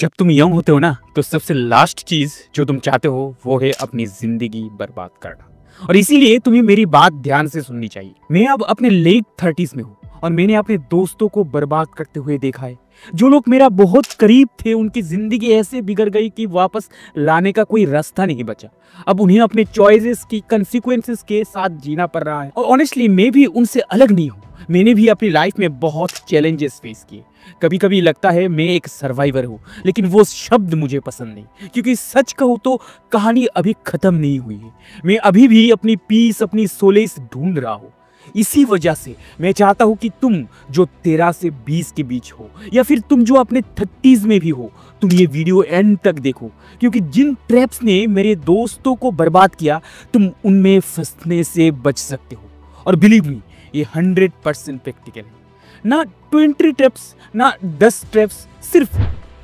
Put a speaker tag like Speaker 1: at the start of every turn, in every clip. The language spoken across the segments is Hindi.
Speaker 1: जब तुम यंग होते हो ना तो सबसे लास्ट चीज जो तुम चाहते हो वो है अपनी जिंदगी बर्बाद करना। और इसीलिए तुम्हें मेरी बात ध्यान से सुननी चाहिए। मैं अब अपने लेट 30s में हूँ और मैंने अपने दोस्तों को बर्बाद करते हुए देखा है। जो लोग मेरा बहुत करीब थे उनकी जिंदगी ऐसे बिगड़ गई कि वापस लाने का कोई रास्ता नहीं बचा। अब उन्हें अपने चॉइसेस की कंसिक्वेंसेस के साथ जीना पड़ रहा है। और ऑनेस्टली मैं भी उनसे अलग नहीं हूँ। मैंने भी अपनी लाइफ में बहुत चैलेंजेस फेस किए। कभी कभी लगता है मैं एक सर्वाइवर हूँ, लेकिन वो शब्द मुझे पसंद नहीं, क्योंकि सच कहूँ तो कहानी अभी खत्म नहीं हुई है। मैं अभी भी अपनी पीस, अपनी सोलेस ढूंढ रहा हूँ। इसी वजह से मैं चाहता हूँ कि तुम जो 13 से 20 के बीच हो या फिर तुम जो अपने 30s में भी हो, तुम ये वीडियो एंड तक देखो, क्योंकि जिन ट्रैप्स ने मेरे दोस्तों को बर्बाद किया तुम उनमें फंसने से बच सकते हो। और बिलीव मी, ये 100% प्रैक्टिकल है। ना 20 ट्रैप्स, ना 10 ट्रैप्स, सिर्फ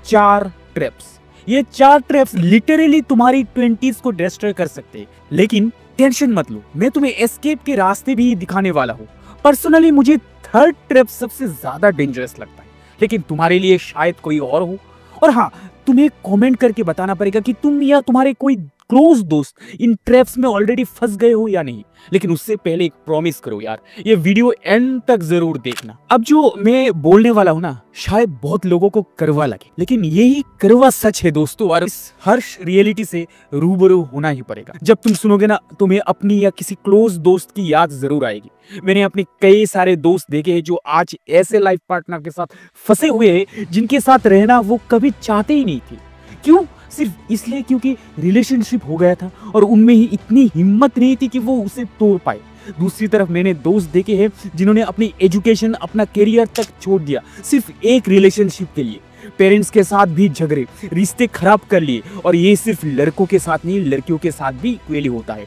Speaker 1: 4 ट्रैप्स। ये 4 ट्रैप्स लिटरली तुम्हारी 20s को डिस्ट्रॉय कर सकते हैं। लेकिन टेंशन मत लो, मैं तुम्हें एस्केप के रास्ते भी दिखाने वाला हूँ। पर्सनली मुझे 3rd ट्रैप सबसे ज्यादा डेंजरस लगता है, लेकिन तुम्हारे लिए शायद कोई और हो। और हाँ, तुम्हें कमेंट करके बताना पड़ेगा कि तुम या तुम्हारे कोई क्लोज दोस्त इन ट्रैप्स में ऑलरेडी फंस गए हो या नहीं। लेकिन उससे पहले एक प्रॉमिस करो यार, ये वीडियो एंड तक जरूर देखना। अब जो मैं बोलने वाला हूँ ना, शायद बहुत लोगों को कड़वा लगे, लेकिन यही कड़वा सच है दोस्तों। और इस हर्ष रियलिटी से रूबरू होना ही पड़ेगा। जब तुम सुनोगे ना, तुम्हें अपनी या किसी क्लोज दोस्त की याद जरूर आएगी। मैंने अपने कई सारे दोस्त देखे हैं जो आज ऐसे लाइफ पार्टनर के साथ फंसे हुए हैं जिनके साथ रहना वो कभी चाहते ही नहीं थे। क्यों? सिर्फ इसलिए क्योंकि रिलेशनशिप हो गया था और उनमें ही इतनी हिम्मत नहीं थी कि वो उसे तोड़ पाए। दूसरी तरफ मैंने दोस्त देखे हैं जिन्होंने अपनी एजुकेशन, अपना करियर तक छोड़ दिया सिर्फ एक रिलेशनशिप के लिए। पेरेंट्स के साथ भी झगड़े, रिश्ते खराब कर लिए। और ये सिर्फ लड़कों के साथ नहीं, लड़कियों के साथ भी इक्वली होता है।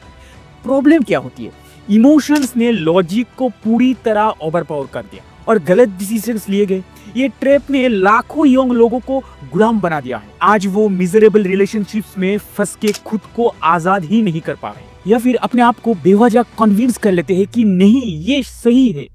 Speaker 1: प्रॉब्लम क्या होती है? इमोशंस ने लॉजिक को पूरी तरह ओवरपावर कर दिया और गलत डिसीजंस लिए गए। ये ट्रैप ने लाखों यंग लोगों को गुलाम बना दिया है। आज वो मिजरेबल रिलेशनशिप्स में फंस के खुद को आजाद ही नहीं कर पा रहे, या फिर अपने आप को बेवजह कन्विंस कर लेते हैं कि नहीं ये सही है।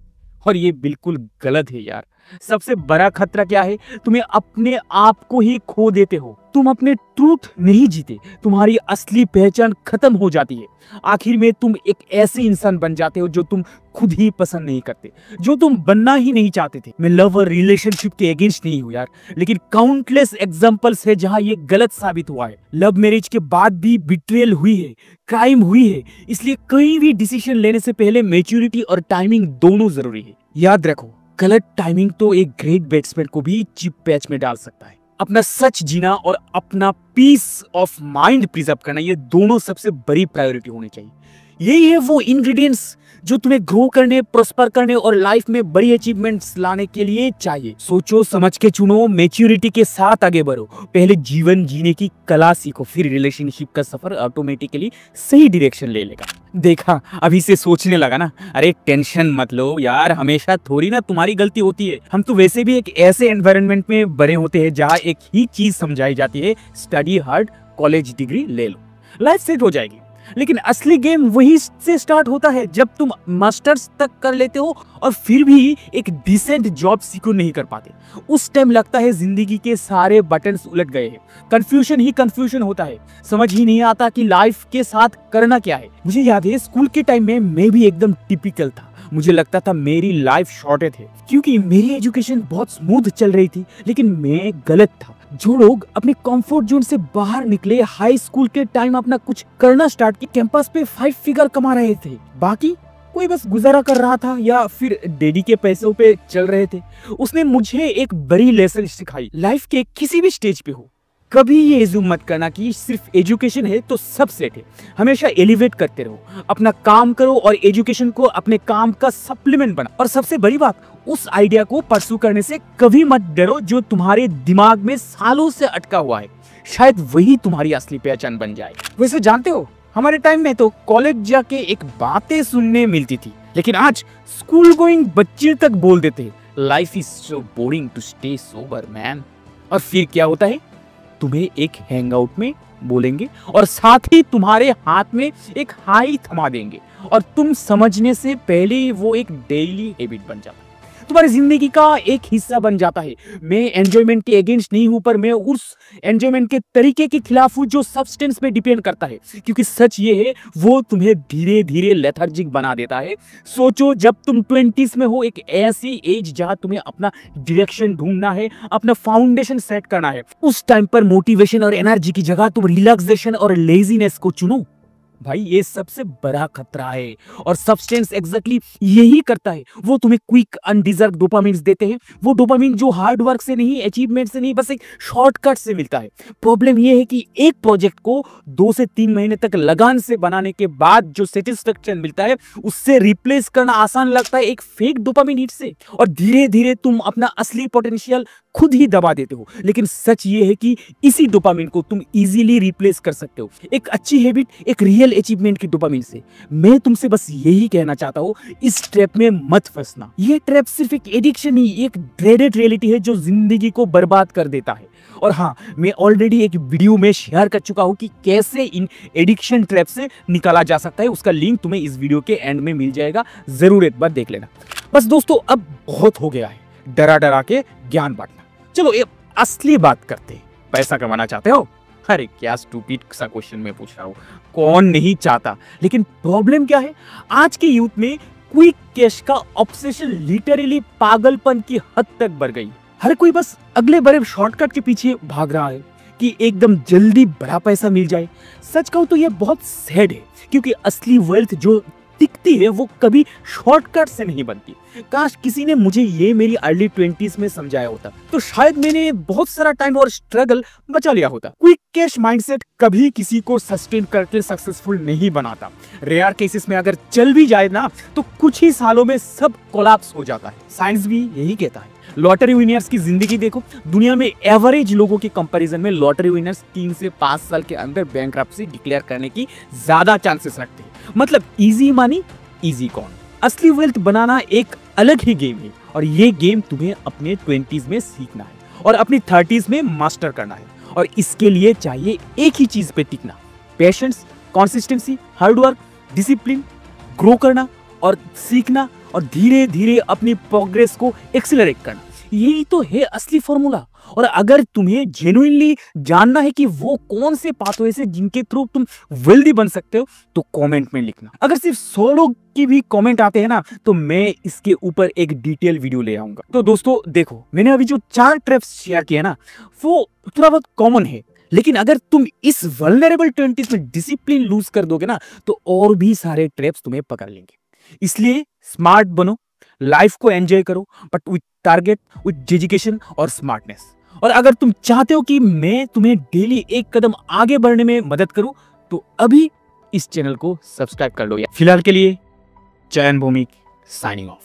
Speaker 1: और ये बिल्कुल गलत है यार। सबसे बड़ा खतरा क्या है? तुम्हें अपने आप को ही खो देते हो। तुम अपने ट्रूथ नहीं जीते, तुम्हारी असली पहचान खत्म हो जाती है। आखिर में तुम एक ऐसे इंसान बन जाते हो जो तुम खुद ही पसंद नहीं करते, जो तुम बनना ही नहीं चाहते थे। मैं लव और रिलेशनशिप के अगेंस्ट नहीं हूँ यार, लेकिन काउंटलेस एग्जांपल्स है जहां ये गलत साबित हुआ है। लव मैरिज के बाद भी बिट्रेयल हुई है, क्राइम हुई है। इसलिए कोई भी डिसीजन लेने से पहले मैच्योरिटी और टाइमिंग दोनों जरूरी है। याद रखो, गलत टाइमिंग तो एक ग्रेट बैट्समैन को भी चिप पैच में डाल सकता है। अपना सच जीना और अपना पीस ऑफ माइंड प्रिजर्व करना, ये दोनों सबसे बड़ी प्रायोरिटी होनी चाहिए। यही है वो इंग्रेडिएंट्स जो तुम्हें ग्रो करने, प्रॉस्पर करने और लाइफ में बड़ी अचीवमेंट्स लाने के लिए चाहिए। सोचो समझ के चुनो, मैच्योरिटी के साथ आगे बढ़ो। पहले जीवन जीने की कला सीखो, फिर रिलेशनशिप का सफर ऑटोमेटिकली सही डायरेक्शन ले लेगा। देखा, अभी से सोचने लगा ना? अरे टेंशन मत लो यार, हमेशा थोड़ी ना तुम्हारी गलती होती है। हम तो वैसे भी एक ऐसे एनवायरनमेंट में बड़े होते हैं जहाँ एक ही चीज समझाई जाती है, स्टडी हार्ड, कॉलेज डिग्री ले लो, लाइफ सेट हो जाएगी। लेकिन असली गेम वही से स्टार्ट होता है जब तुम मास्टर्स तक कर लेते हो और फिर भी एक डिसेंट जॉब सिक्योर नहीं कर पाते। उस टाइम लगता है जिंदगी के सारे बटन्स उलट गए हैं। कंफ्यूजन ही कंफ्यूजन होता है, समझ ही नहीं आता कि लाइफ के साथ करना क्या है। मुझे याद है स्कूल के टाइम में मैं भी एकदम टिपिकल था। मुझे लगता था मेरी लाइफ शॉर्टेड है क्योंकि मेरी एजुकेशन बहुत स्मूथ चल रही थी, लेकिन मैं गलत था। जो लोग अपने कंफर्ट जोन से बाहर निकले, हाई स्कूल के टाइम अपना कुछ करना स्टार्ट किया, कैंपस पे 5 फिगर कमा रहे थे, बाकी कोई बस गुजारा कर रहा था या फिर डैडी के पैसों पे चल रहे थे। उसने मुझे एक बड़ी लेसन सिखाई। लाइफ के किसी भी स्टेज पे हो, कभी ये एज्यूम मत करना कि सिर्फ एजुकेशन है तो सब सेट है। हमेशा एलिवेट करते रहो, अपना काम करो और एजुकेशन को अपने काम का सप्लीमेंट बना। और सबसे बड़ी बात, उस आइडिया को परस्यू करने से कभी मत डरो जो तुम्हारे दिमाग में सालों से अटका हुआ है। शायद वही तुम्हारी असली पहचान बन जाए। वैसे जानते हो, हमारे टाइम में तो कॉलेज जाके एक बातें सुनने मिलती थी, लेकिन आज स्कूल गोइंग बच्चे तक बोल देते life is so boring to stay sober man. और फिर क्या होता है? तुम्हें एक हैंगआउट में बोलेंगे और साथ ही तुम्हारे हाथ में एक हाई थमा देंगे और तुम समझने से पहले वो एक डेली हैबिट बन जाता है। तुम्हारी जिंदगी का एक हिस्सा बन जाता है। मैं एंजॉयमेंट के अगेंस्ट नहीं हूं, पर मैं उस एंजॉयमेंट के तरीके के खिलाफ हूं जो सब्सटेंस पे डिपेंड करता है, क्योंकि सच ये है वो तुम्हें धीरे धीरे लेथार्जिक बना देता है। सोचो, जब तुम 20s में हो, एक ऐसी एज जहां तुम्हें अपना डायरेक्शन ढूंढना है, अपना फाउंडेशन सेट करना है, उस टाइम पर मोटिवेशन और एनर्जी की जगह तुम रिलैक्सेशन और लेजीनेस को चुनो। भाई ये सबसे बड़ा खतरा है, और सब्सटेंस एग्जैक्टली यही करता है। वो तुम्हें क्विक अनडिजर्व डोपामिन देते हैं, वो डोपामिन जो हार्ड वर्क से नहीं, अचीवमेंट से नहीं, बस एक शॉर्टकट से मिलता है। प्रॉब्लम ये है कि एक प्रोजेक्ट को 2 से 3 महीने तक लगान से बनाने के बाद जो सेटिस्फेक्शन मिलता है, उससे रिप्लेस करना आसान लगता है एक फेक डोपामिन हिट से, और धीरे धीरे तुम अपना असली पोटेंशियल खुद ही दबा देते हो। लेकिन सच ये है कि इसी डोपामिन को तुम इजीली रिप्लेस कर सकते हो, एक अच्छी हैबिट, एक रियल अचीवमेंट की डोपामिन से। मैं तुमसे बस यही कहना चाहता हूं, इस ट्रैप में मत फंसना। ये ट्रैप सिर्फ एक एडिक्शन नहीं, एक ड्रेडेड रियलिटी है जो जिंदगी को बर्बाद कर देता है। और हाँ, मैं ऑलरेडी एक वीडियो में शेयर कर चुका हूं कि कैसे इन एडिक्शन ट्रैप से निकाला जा सकता है। उसका लिंक तुम्हें इस वीडियो के एंड में मिल जाएगा, जरूर एक बार देख लेना। बस दोस्तों, अब बहुत हो गया है डरा डरा के ज्ञान बांटना। चलो ये असली बात करते हैं। पैसा कमाना चाहते हो? अरे क्या स्टूपिड सा क्वेश्चन मैं पूछ रहा हूँ, कौन नहीं चाहता। लेकिन प्रॉब्लम क्या है, आज के यूथ में क्विक कैश का ऑब्सेशन लिटरली पागलपन की हद तक बढ़ गई। हर कोई बस अगले बड़े शॉर्टकट के पीछे भाग रहा है कि एकदम जल्दी बड़ा पैसा मिल जाए। सच कहूं तो ये बहुत सैड है, क्योंकि असली वेल्थ जो दिखती है वो कभी शॉर्टकट से नहीं बनती। काश किसी ने मुझे ये मेरी अर्ली 20s में समझाया होता, तो शायद मैंने बहुत सारा टाइम और स्ट्रगल बचा लिया होता। क्विक कैश माइंडसेट कभी किसी को सस्टेन करके सक्सेसफुल नहीं बनाता। रेयर केसेस में अगर चल भी जाए ना, तो कुछ ही सालों में सब कोलैप्स हो जाता है। साइंस भी यही कहता है। लॉटरी विनर्स की जिंदगी देखो, दुनिया में एवरेज लोगों के कंपैरिजन में लॉटरी विनर्स 3 से 5 साल के अंदर बैंकरप्सी डिक्लेयर करने की ज्यादा चांसेस रखते हैं। मतलब इजी मनी इजी कॉन। असली वेल्थ बनाना एक अलग ही गेम है, और ये गेम तुम्हें अपने 20s में सीखना है और अपनी 30s में मास्टर करना है। और इसके लिए चाहिए एक ही चीज पे टिकना, patience, consistency, hard work, discipline, grow करना और सीखना, और धीरे धीरे अपनी प्रोग्रेस को एक्सेलरेट करना। यही तो है असली फॉर्मूला। और अगर तुम्हें जेन्युइनली जानना है कि वो कौन से पाथवे से जिनके थ्रू तुम वेल्दी बन सकते हो, तो कमेंट में लिखना। अगर सिर्फ 100 लोग की भी कमेंट आते हैं ना, तो मैं इसके ऊपर एक डिटेल वीडियो ले आऊंगा। तो दोस्तों देखो, मैंने अभी जो 4 ट्रैप्स शेयर किए ना, वो थोड़ा बहुत कॉमन है, लेकिन अगर तुम इस वल्नरेबल 20s में डिसिप्लिन लूज कर दोगे ना, तो और भी सारे ट्रैप्स तुम्हें पकड़ लेंगे। इसलिए स्मार्ट बनो, लाइफ को एंजॉय करो, but with target, with dedication और स्मार्टनेस। और अगर तुम चाहते हो कि मैं तुम्हें डेली एक कदम आगे बढ़ने में मदद करूं, तो अभी इस चैनल को सब्सक्राइब कर लो। फिलहाल के लिए जयन भूमिक साइनिंग ऑफ।